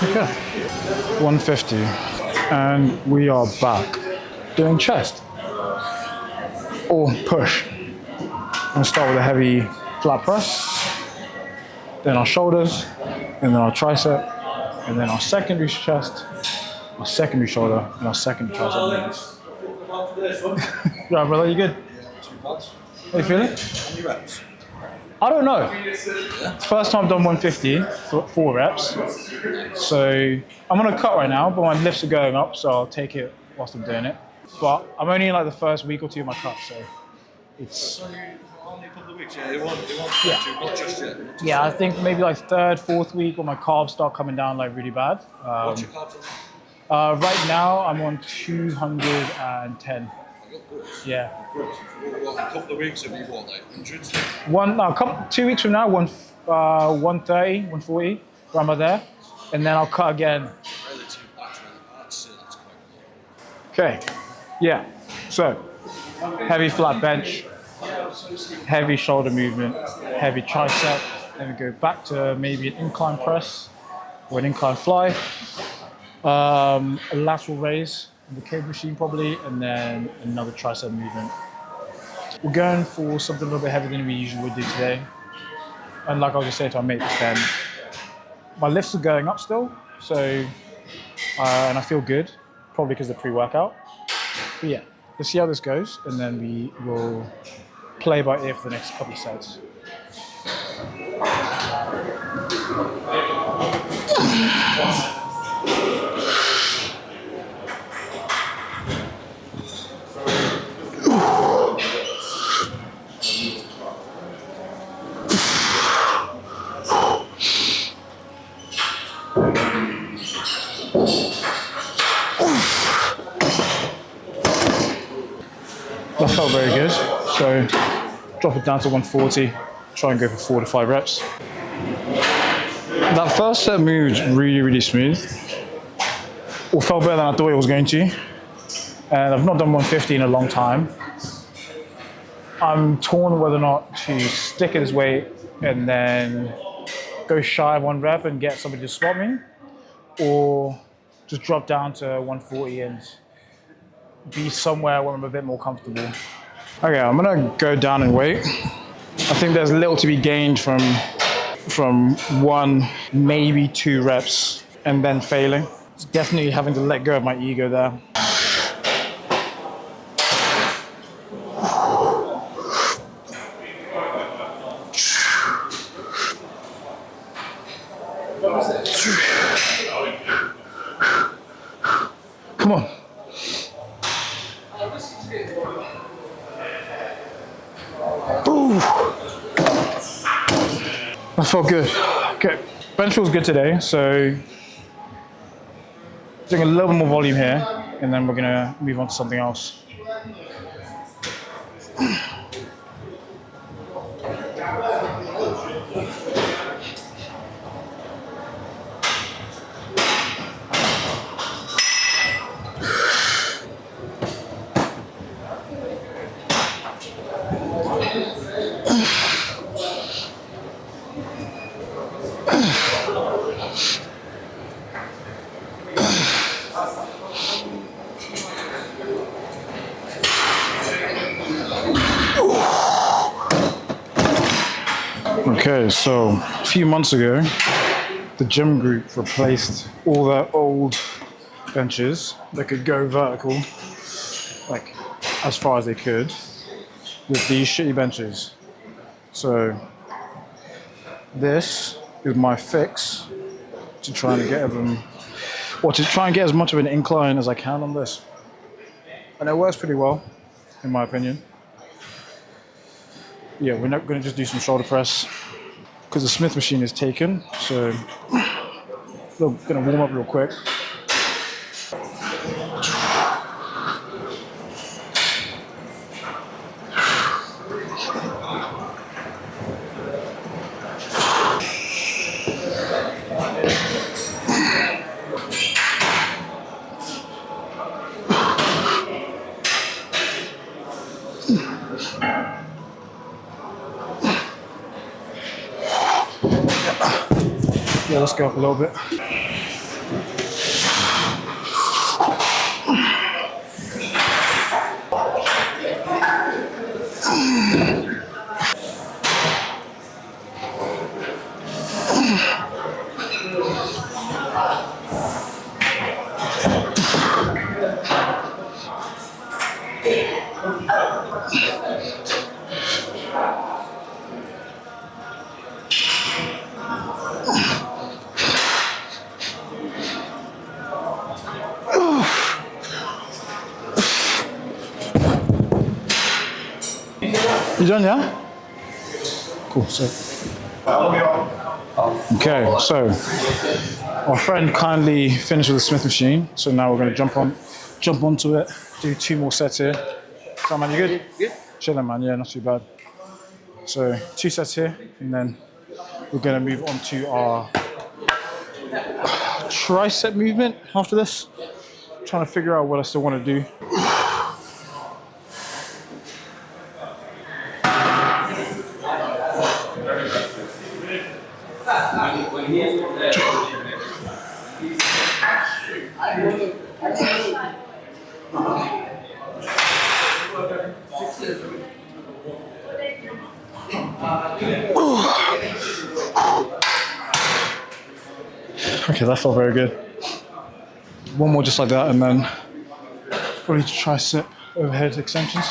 Okay, 150, and we are back doing chest or push. I'm gonna start with a heavy flat press, then our shoulders, and then our tricep, and then our secondary chest, our secondary shoulder, and our secondary tricep movements. Yeah, brother, you good? How you feeling? How many reps? I don't know. First time I've done 150, 4 reps. So I'm on a cut right now, but my lifts are going up, so I'll take it whilst I'm doing it. But I'm only in like the first week or two of my cut, so it's... Only a couple of weeks, yeah. It won't not just yet. Yeah, I think maybe like 3rd, 4th week when my calves start coming down like really bad. What's your carbs on? Right now I'm on 210. Yeah. What, a couple of weeks, it'll be what, like hundreds? 2 weeks from now, 130, 140, around about there. And then I'll cut again. Really too much, that's still, that's quite low. Okay, yeah. So, heavy flat bench, heavy shoulder movement, heavy tricep. Then we go back to maybe an incline press or an incline fly. A lateral raise in the cable machine probably, and then another tricep movement. We're going for something a little bit heavier than we usually would do today. And like I was just saying to our mate just then, my lifts are going up still, so, and I feel good, probably because of the pre-workout. But yeah, let's see how this goes, and then we will play by ear for the next couple of sets. That felt very good, so drop it down to 140, try and go for 4 to 5 reps. That first set moved really, really smooth. Or felt better than I thought it was going to. And I've not done 150 in a long time. I'm torn whether or not to stick at this weight and then go shy of 1 rep and get somebody to spot me, or just drop down to 140 and be somewhere where I'm a bit more comfortable. Okay, I'm gonna go down in weight. I think there's little to be gained from 1, maybe 2 reps and then failing. It's definitely having to let go of my ego there. Come on. Ooh. That felt good. Okay, bench feels good today, so doing a little bit more volume here, and then we're gonna move on to something else. Okay, so a few months ago, the gym group replaced all their old benches that could go vertical, like as far as they could, with these shitty benches. So this is my fix to try and get them, or to try and get as much of an incline as I can on this. And it works pretty well, in my opinion. Yeah, we're not going to just do some shoulder press because the Smith machine is taken. So I'm going to warm up real quick. So let's go up a little bit. You done, yeah? Cool, sick. Okay, so our friend kindly finished with the Smith machine, so now we're going to jump onto it, do 2 more sets here. So man, you good? Yeah. Chilling, man. Yeah, not too bad. So 2 sets here, and then we're going to move on to our tricep movement after this. Trying to figure out what I still want to do. Okay, that felt very good. 1 more just like that, and then probably tricep overhead extensions.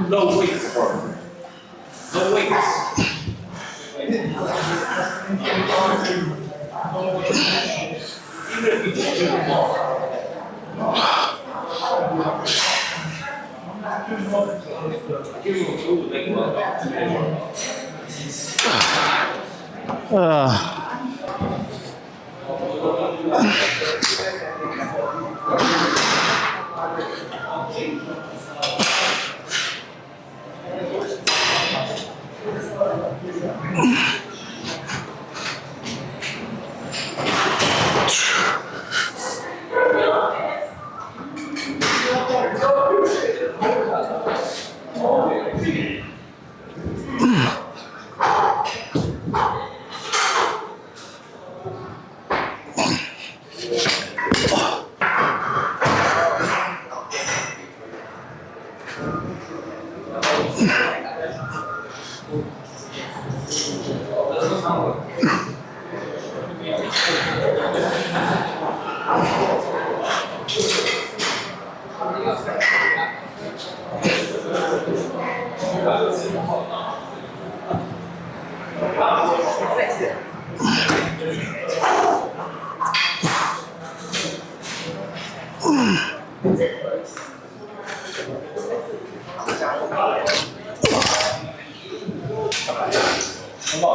No weights, bro. No weights. Even if you just do more.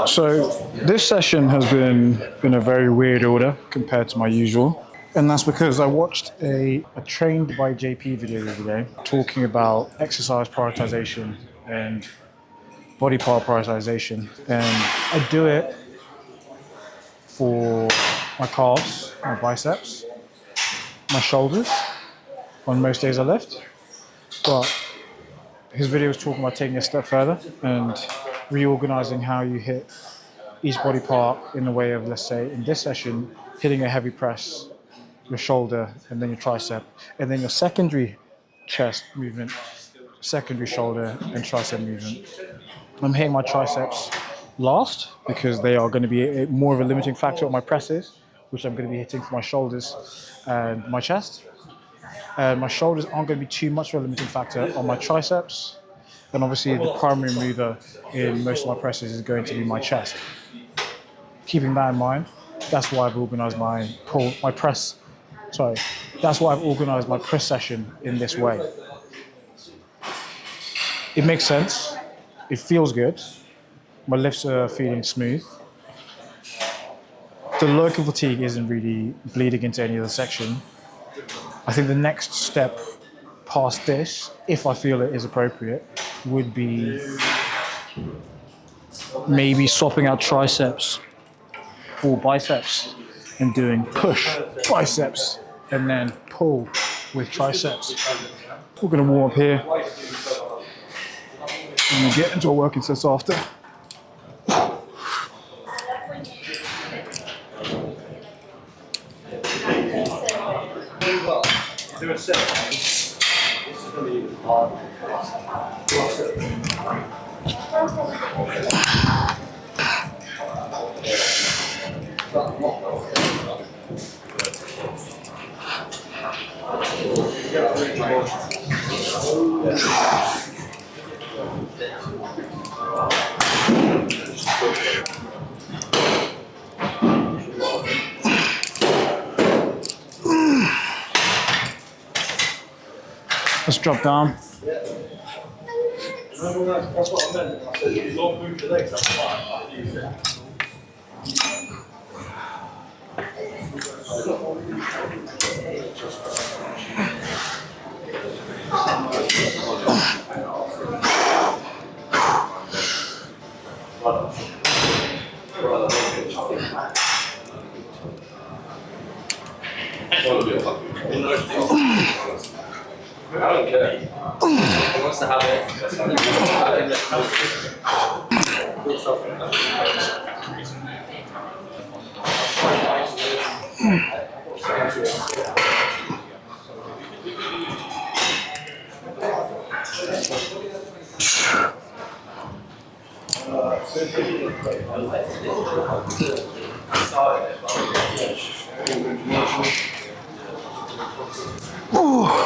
So this session has been in a very weird order compared to my usual. And that's because I watched a Trained by JP video the other day talking about exercise prioritization and body part prioritization. And I do it for my calves, my biceps, my shoulders on most days I lift. But his video was talking about taking it a step further and reorganizing how you hit each body part in the way of, let's say, in this session, hitting a heavy press, your shoulder, and then your tricep, and then your secondary chest movement, secondary shoulder and tricep movement. I'm hitting my triceps last because they are going to be more of a limiting factor on my presses, which I'm going to be hitting for my shoulders and my chest. And my shoulders aren't going to be too much of a limiting factor on my triceps. And obviously the primary mover in most of my presses is going to be my chest. Keeping that in mind, that's why I've organized that's why I've organized my press session in this way. It makes sense. It feels good. My lifts are feeling smooth. The local fatigue isn't really bleeding into any other section. I think the next step past this, if I feel it is appropriate, would be maybe swapping out triceps for biceps and doing push biceps and then pull with triceps. We're going to warm up here and we'll get into our working sets after. Let's drop down. That's what I meant. I said, you don't move your legs, that's fine. I don't care. He wants to have it. Oh.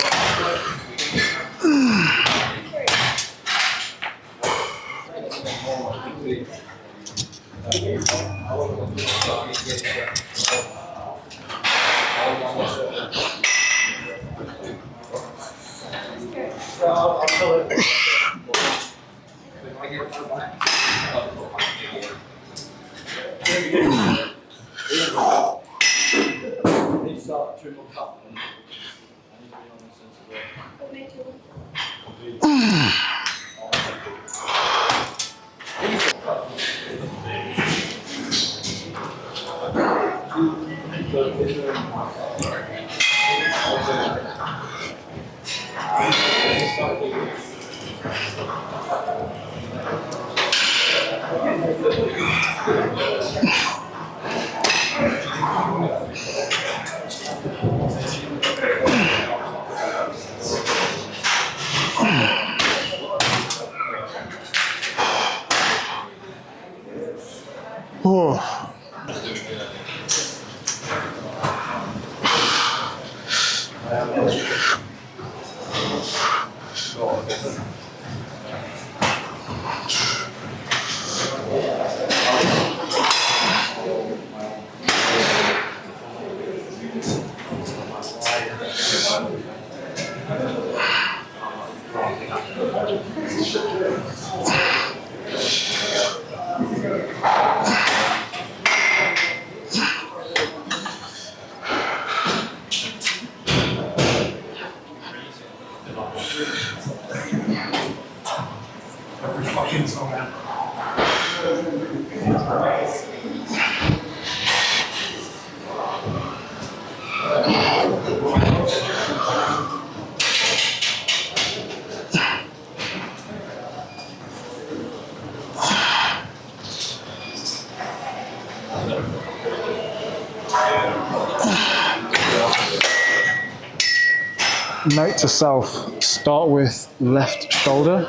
Note to self, start with left shoulder,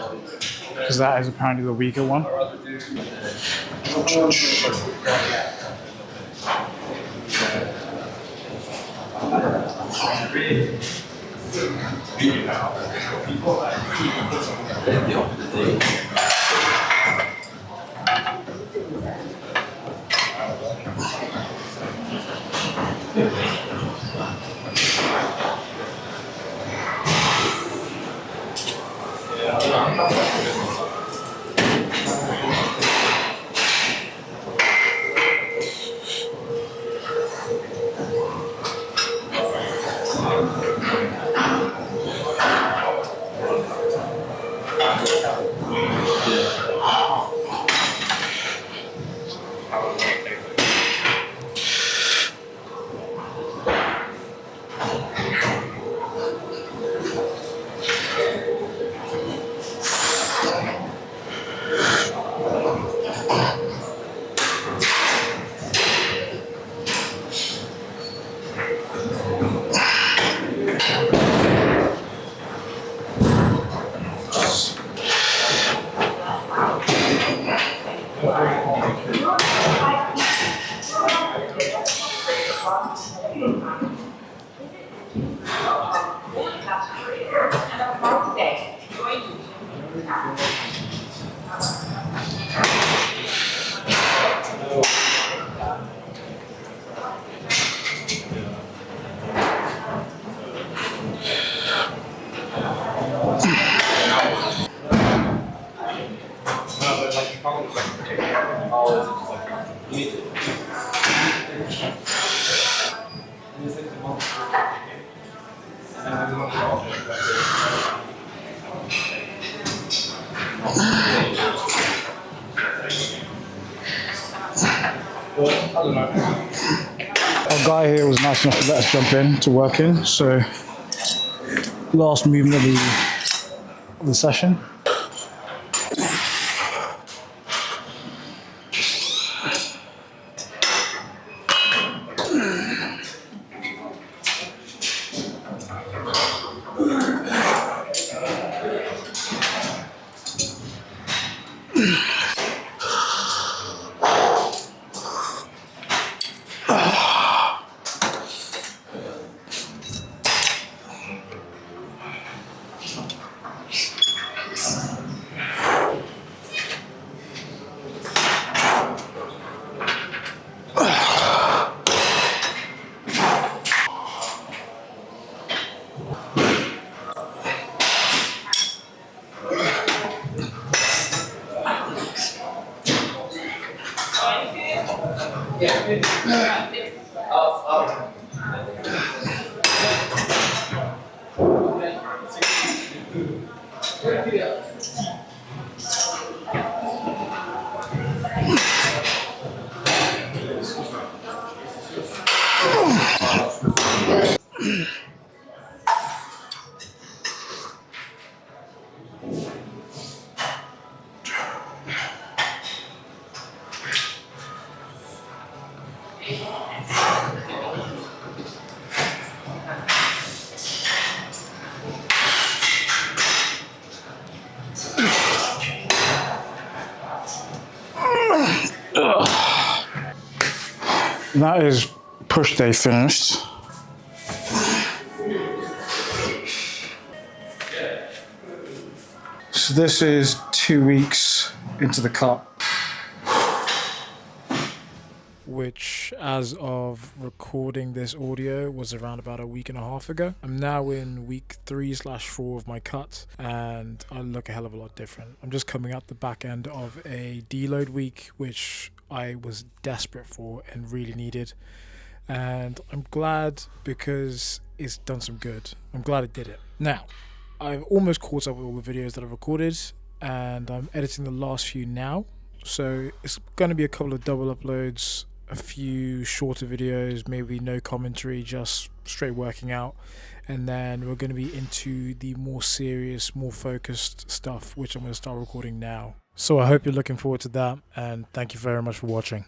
because that is apparently the weaker one. Our guy here was nice enough to let us jump in to work in, so last movement of the session. And that is push day finished. So this is 2 weeks into the cut. Which, as of recording this audio, was around about a week and a half ago. I'm now in week 3/4 of my cut, and I look a hell of a lot different. I'm just coming out the back end of a deload week, which I was desperate for and really needed. And I'm glad because it's done some good. I'm glad it did it. Now, I've almost caught up with all the videos that I've recorded, and I'm editing the last few now. So it's going to be a couple of double uploads, a few shorter videos, maybe no commentary, just straight working out. And then we're going to be into the more serious, more focused stuff, which I'm going to start recording now. So I hope you're looking forward to that, and thank you very much for watching.